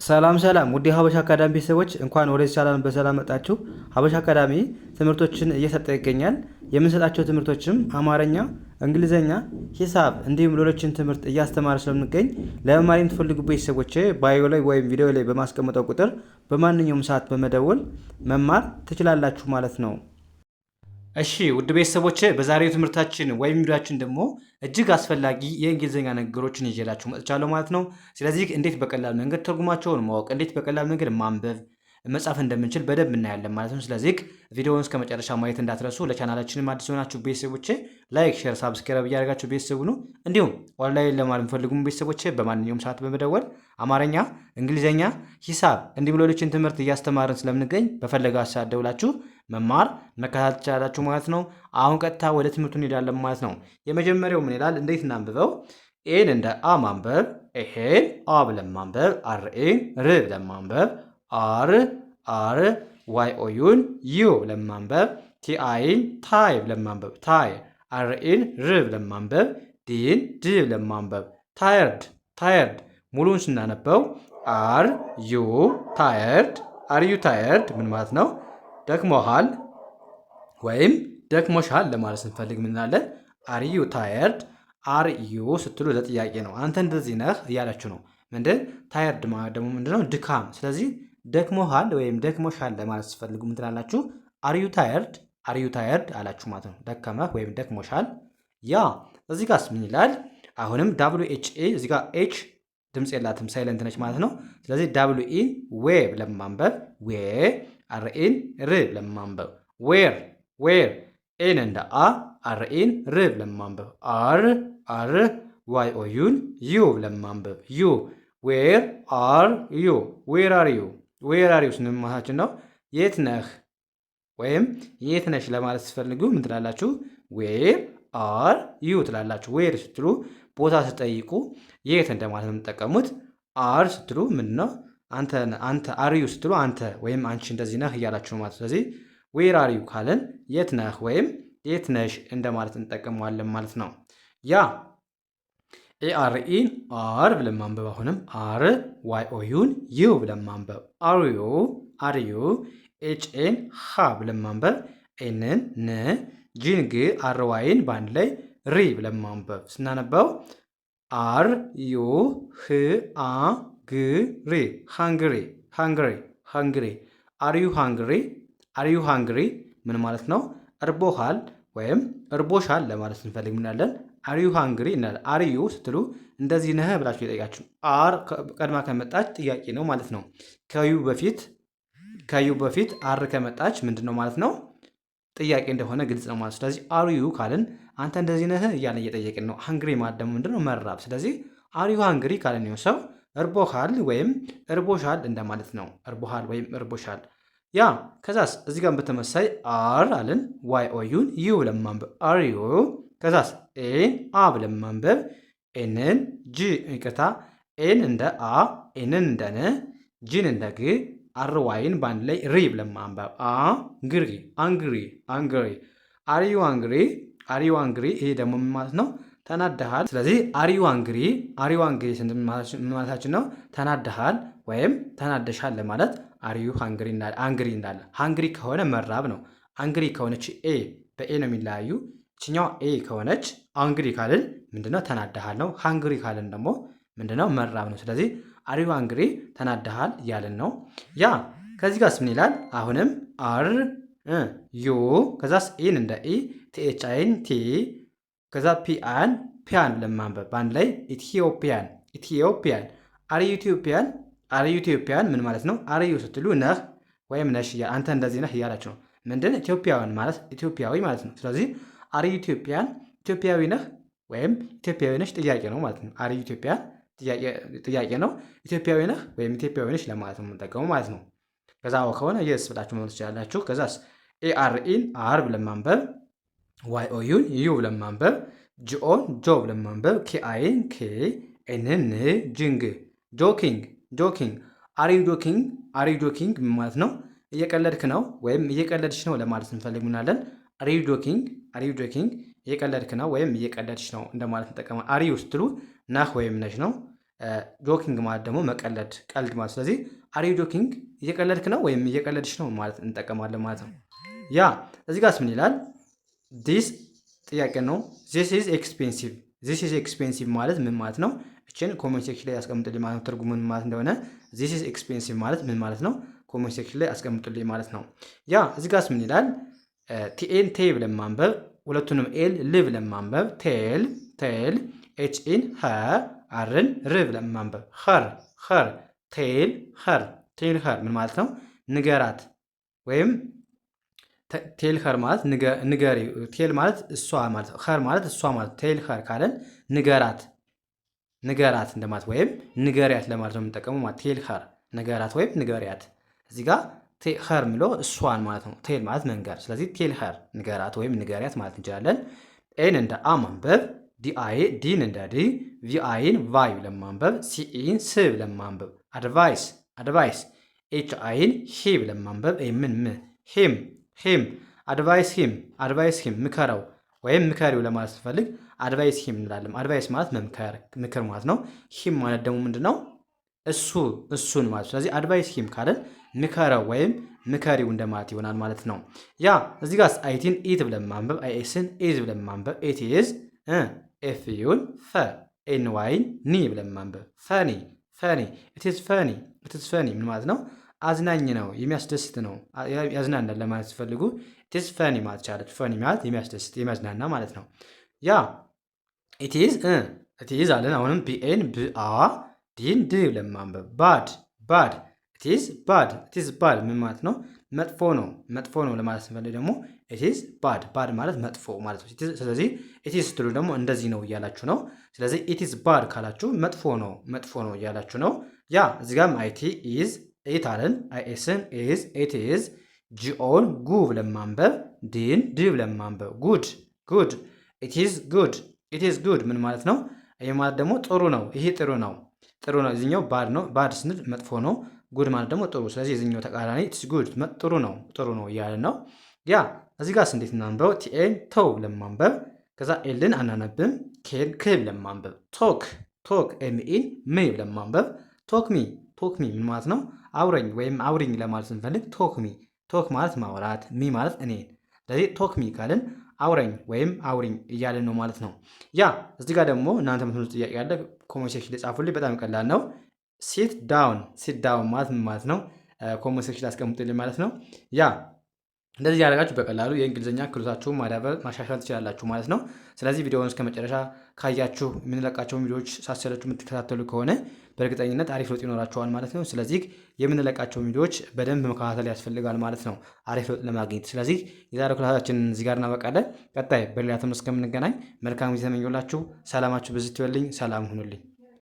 ሰላም ሰላም ውድ ሀበሻ አካዳሚ ቤተሰቦች እንኳን ወደዚህ ቻናል በሰላም መጣችሁ። ሀበሻ አካዳሚ ትምህርቶችን እየሰጠ ይገኛል። የምንሰጣቸው ትምህርቶችም አማርኛ፣ እንግሊዘኛ፣ ሂሳብ እንዲሁም ሌሎችን ትምህርት እያስተማረ ስለምንገኝ ለመማር የምትፈልጉ ቤተሰቦች ባዮ ላይ ወይም ቪዲዮ ላይ በማስቀመጠው ቁጥር በማንኛውም ሰዓት በመደወል መማር ትችላላችሁ ማለት ነው። እሺ ውድ ቤተሰቦች በዛሬው ትምህርታችን ወይም ቪዲዮአችን ደግሞ እጅግ አስፈላጊ የእንግሊዝኛ ነገሮችን ይዤላችሁ መጥቻለሁ ማለት ነው። ስለዚህ እንዴት በቀላል መንገድ ትርጉማቸውን ማወቅ፣ እንዴት በቀላል መንገድ ማንበብ መጻፍ እንደምንችል በደንብ እናያለን ማለት ነው። ስለዚህ ቪዲዮውን እስከ መጨረሻ ማየት እንዳትረሱ። ለቻናላችንም አዲስ የሆናችሁ ቤተሰቦቼ ላይክ፣ ሼር፣ ሳብስክራይብ እያደረጋችሁ ቤተሰቡ ነው። እንዲሁም ኦንላይን ለማር የምትፈልጉም ቤተሰቦቼ በማንኛውም ሰዓት በመደወል አማርኛ፣ እንግሊዝኛ፣ ሂሳብ እንዲሁም ሌሎችን ትምህርት እያስተማርን ስለምንገኝ በፈለጋችሁ ሰዓት ደውላችሁ መማር መከታተል ትችላላችሁ ማለት ነው። አሁን ቀጥታ ወደ ትምህርቱ እንሄዳለን ማለት ነው። የመጀመሪያው ምን ይላል? እንዴት እናንብበው? ኤን እንደ አ ማንበብ፣ ኤሄን አ ብለን ማንበብ፣ አርኤን ር ብለን ማንበብ፣ አር ዋይ ኦዩን ዩ ብለን ማንበብ፣ ቲአይን ታይ ብለን ማንበብ፣ ታይ አርኤን ር ብለን ማንበብ፣ ዲን ድ ብለን ማንበብ፣ ታየርድ ሙሉን ስናነበው አር ዩ ታየርድ ምን ማለት ነው? ደክሞሃል ወይም ደክሞሻል ለማለት ስንፈልግ ምን እንላለን? አር ዩ ታየርድ። አር ዩ ስትሉ ለጥያቄ ነው። አንተ እንደዚህ ነህ እያላችሁ ነው። ምንድን ታየርድ ማለት ደግሞ ምንድነው? ድካም። ስለዚህ ደክሞሃል ወይም ደክሞሻል ለማለት ስትፈልጉ ምን ትላላችሁ? አር ዩ ታየርድ አላችሁ ማለት ነው። ደከመህ ወይም ደክሞሻል። ያ እዚህ ጋርስ ምን ይላል? አሁንም ደብሊው ኤች ኤ እዚህ ጋር ኤች ድምፅ የላትም ሳይለንት ነች ማለት ነው። ስለዚህ ደብሊው ኢን ዌ ብለን ማንበብ ዌ፣ አርኤን ር ብለን ማንበብ ዌር፣ ኤን እንደ አ አርኤን ር ብለን ማንበብ አር ዋይ ኦዩን ዩ ብለን ማንበብ ዩ ዌር አር ዩ ስንል ማለታችን ነው የት ነህ ወይም የት ነሽ ለማለት ስትፈልጉ ምን ትላላችሁ? ዌር አር ዩ ትላላችሁ። ዌር ስትሉ ቦታ ስጠይቁ የት እንደማለት ነው የምትጠቀሙት። አር ስትሉ ምንድን ነው? አንተ አር ዩ ስትሉ አንተ ወይም አንቺ እንደዚህ ነህ እያላችሁ ማለት። ስለዚህ ዌር አር ዩ ካለን የት ነህ ወይም የት ነሽ እንደማለት እንጠቀመዋለን ማለት ነው። ያ ኤአርኢን አር ብለን ማንበብ። አሁንም አር ዋይ ኦዩን ዩ ብለን ማንበብ አር ዩ ኤችኤን ሃ ብለን ማንበብ ኤንን ን ጂን ግ አር ዋይን በአንድ ላይ ሪ ብለን ማንበብ። ስናነበው አር ዩ ህ አ ግ ሪ ሃንግሪ አር ዩ ሃንግሪ ምን ማለት ነው? እርቦሃል ወይም እርቦሻል ለማለት ስንፈልግ ምናለን? አር ዩ ሃንግሪ እናለን። አር ዩ ስትሉ እንደዚህ ነህ ብላችሁ የጠየቃችሁ አር ቀድማ ከመጣች ጥያቄ ነው ማለት ነው። ከዩ በፊት አር ከመጣች ምንድን ነው ማለት ነው? ጥያቄ እንደሆነ ግልጽ ነው ማለት። ስለዚህ አር ዩ ካልን አንተ እንደዚህ ነህ እያለ እየጠየቅን ነው። ሃንግሪ ማለት ደግሞ ምንድን ነው? መራብ። ስለዚህ አር ዩ ሃንግሪ ካልን ነው ሰው እርቦሃል ወይም እርቦሻል እንደማለት ነው። እርቦሃል ወይም እርቦሻል። ያ ከዛስ እዚህ ጋር በተመሳይ አር አልን ዋይ ኦዩን ዩ ብለን ማንበብ አር ዩ። ከዛስ ኤን አ ብለን ማንበብ ኤንን ጂ ይቅርታ፣ ኤን እንደ አ ኤንን እንደ ን ጂን እንደ ግ አር ዋይን በአንድ ላይ ሪ ብለን ማንበብ አንግሪ አር ዩ አንግሪ። ይሄ ደግሞ ምን ማለት ነው? ተናደሃል። ስለዚህ አር ዩ አንግሪ ስንል ምን ማለታችን ነው? ተናደሃል ወይም ተናደሻል ለማለት አር ዩ አንግሪ እንዳለ። ሃንግሪ ከሆነ መራብ ነው። አንግሪ ከሆነች ኤ በኤ ነው የሚለያዩ። ችኛው ኤ ከሆነች አንግሪ ካልን ምንድነው? ተናደሃል ነው። ሃንግሪ ካልን ደግሞ ምንድነው? መራብ ነው። ስለዚህ አር ዩ አንግሪ ተናደሃል እያልን ነው። ያ ከዚህ ጋርስ ምን ይላል? አሁንም አር ዩ ከዛስ ኤን እንደ ኢ ቲኤችአይን ቲ ከዛ ፒያን ለማንበብ በአንድ ላይ ኢትዮጵያን አር ዩ ኢትዮጵያን ምን ማለት ነው? አር ዩ ስትሉ ነህ ወይም ነሽ አንተ እንደዚህ ነህ እያላችሁ ነው። ምንድን ኢትዮጵያውያን ማለት ኢትዮጵያዊ ማለት ነው። ስለዚህ አር ዩ ኢትዮጵያዊ ነህ ወይም ኢትዮጵያዊ ነሽ ጥያቄ ነው ማለት ነው። አር ዩ ኢትዮጵያን ጥያቄ ነው። ኢትዮጵያዊ ነህ ወይም ኢትዮጵያዊ ነሽ ለማለት ነው የምንጠቀመው ማለት ነው። ከዛ ከሆነ የስ ብላችሁ መሆን ትችላላችሁ። ከዛስ ኤአርኢን አር ብለን ማንበብ ዋይ ኦዩን ዩ ብለን ማንበብ ጂኦን ጆ ብለን ማንበብ ኬአይን ኬ ኤንን ጅንግ ጆኪንግ አር ዩ ጆኪንግ ማለት ነው? እየቀለድክ ነው ወይም እየቀለድሽ ነው ለማለት እንፈልግ ምናለን? አር ዩ ጆኪንግ እየቀለድክ ነው ወይም እየቀለድሽ ነው እንደማለት እንጠቀማለን። አር ዩ ስትሉ ነህ ወይም ነሽ ነው። ጆኪንግ ማለት ደግሞ መቀለድ፣ ቀልድ ማለት። ስለዚህ አር ዩ ጆኪንግ እየቀለድክ ነው ወይም እየቀለድሽ ነው ማለት እንጠቀማለን ማለት ነው። ያ እዚህ ጋርስ ምን ይላል? ዲስ ጥያቄ ነው። ዚስ ኢዝ ኤክስፔንሲቭ። ዚስ ኢዝ ኤክስፔንሲቭ ማለት ምን ማለት ነው? እችን ኮሜንት ሴክሽን ላይ አስቀምጡልኝ ማለት ነው። ትርጉሙን ማለት እንደሆነ ዚስ ኢዝ ኤክስፔንሲቭ ማለት ምን ማለት ነው? ኮሜንት ሴክሽን ላይ አስቀምጡልኝ ማለት ነው። ያ እዚህ ጋርስ ምን ይላል? ቲኤን ቴ ብለን ማንበብ፣ ሁለቱንም ኤል ል ብለን ማንበብ፣ ቴል ቴል፣ ኤችኢን ሀ አርን ር ብለን ማንበብ፣ ኸር ኸር፣ ቴል ኸር ቴል ኸር ምን ማለት ነው? ንገራት ወይም ቴል ኸር ማለት ንገሪ፣ ቴል ማለት እሷ ማለት፣ ኸር ማለት እሷ ማለት። ቴል ኸር ካለን ንገራት ንገራት እንደማለት ወይም ንገሪያት ለማለት ነው የምንጠቀመው ማለት። ቴል ኸር ንገራት ወይም ንገሪያት። እዚህ ጋር ኸር የሚለው እሷን ማለት ነው። ቴል ማለት መንገር። ስለዚህ ቴል ኸር ንገራት ወይም ንገሪያት ማለት እንችላለን። ኤን እንደ አ ማንበብ፣ ዲን እንደ ዲ፣ ቪአይን ቫይ ብለን ማንበብ፣ ሲኢን ስ ብለን ማንበብ፣ አድቫይስ አድቫይስ፣ ኤች አይን ሂ ብለን ማንበብ፣ ምን ም ሂም ሂም፣ አድቫይስ ሂም አድቫይስ ሂም ምከረው ወይም ምከሪው ለማለት ስንፈልግ አድቫይስ ሂም እንላለን። አድቫይስ ማለት መምከር ምክር ማለት ነው። ሂም ማለት ደግሞ ምንድነው? እሱን ማለት። ስለዚህ አድቫይስ ሂም ካለን ምከረው ወይም ምከሪው እንደማለት ይሆናል ማለት ነው። ያ እዚህ ጋር አይቲን ኢት ብለን ማንበብ፣ አይኤስን ኢዝ ብለን ማንበብ፣ ኤት ኢዝ ኤፍዩን ፈ፣ ኤን ዋይን ኒ ብለን ማንበብ፣ ፈኒ ፈኒ፣ ኢትስ ፈኒ ኢትስ ፈኒ ምን ማለት ነው? አዝናኝ ነው የሚያስደስት ነው ያዝናናል ለማለት ሲፈልጉ ኢትስ ፈኒ ማለት ቻለች። ፈኒ ማለት የሚያስደስት የሚያዝናና ማለት ነው። ያ ኢትዝ አለን። አሁንም ቢኤን ብአ ዲን ድ ብለን ማንበብ፣ ባድ ባድ፣ ኢትዝ ባድ ምን ማለት ነው? መጥፎ ነው ለማለት ስንፈልግ ደግሞ ኢትዝ ባድ ባድ ማለት መጥፎ ማለት ነው። ስለዚህ ኢትዝ ስትሉ ደግሞ እንደዚህ ነው እያላችሁ ነው። ስለዚህ ኢትዝ ባድ ካላችሁ መጥፎ ነው እያላችሁ ነው። ያ እዚህ ጋርም አይቲ ኢዝ ኤት አለን። አይኤስን ኢዝ ኤት ኢዝ፣ ጂኦን ጉ ብለን ማንበብ፣ ዲን ድ ብለን ማንበብ፣ ጉድ ጉድ፣ ኢትዝ ጉድ ምን ማለት ነው? ይህ ማለት ደግሞ ጥሩ ነው። ይሄ ጥሩ ነው። እዚኛው ባድ ነው። ባድ ስንል መጥፎ ነው። ጉድ ማለት ደግሞ ጥሩ። ስለዚህ የዚኛው ተቃራኒ ኢትስ ጉድ ጥሩ ነው እያለን ነው። ያ እዚህ ጋርስ እንዴት እናንበው? ቲኤን ተው ብለን ማንበብ፣ ከዛ ኤልን አናነብም፣ ኬን ክ ብለን ማንበብ፣ ቶክ ኤምኢን ሜ ብለን ማንበብ፣ ቶክ ሚ ምን ማለት ነው? አውረኝ ወይም አውሪኝ ለማለት ስንፈልግ ቶክ ማለት ማውራት፣ ሚ ማለት እኔን። ስለዚህ ቶክ ሚ ካልን አውረኝ ወይም አውሪኝ እያለን ነው ማለት ነው። ያ እዚህ ጋር ደግሞ እናንተ ምትሉት ጥያቄ ያለ ኮሜንት ሴክሽን ላይ ጻፉልኝ። በጣም ቀላል ነው። ሲት ዳውን ማለት ምን ማለት ነው? ኮሜንት ሴክሽን ላይ አስቀምጡልኝ ማለት ነው። ያ እንደዚህ ያደረጋችሁ በቀላሉ የእንግሊዝኛ ክህሎታችሁን ማዳበር ማሻሻል ትችላላችሁ ማለት ነው። ስለዚህ ቪዲዮውን እስከ መጨረሻ ካያችሁ የምንለቃቸውን ቪዲዮዎች ሳሰለችሁ የምትከታተሉ ከሆነ በእርግጠኝነት አሪፍ ለውጥ ይኖራችኋል ማለት ነው። ስለዚህ የምንለቃቸውን ቪዲዮዎች በደንብ መከታተል ያስፈልጋል ማለት ነው አሪፍ ለውጥ ለማግኘት። ስለዚህ የዛሬው ክላሳችንን እዚህ ጋር እናበቃለን። ቀጣይ በሌላ ትምህርት እስከምንገናኝ መልካም ጊዜ ተመኘሁላችሁ። ሰላማችሁ ብዝት ይበልኝ። ሰላም ሁኑልኝ።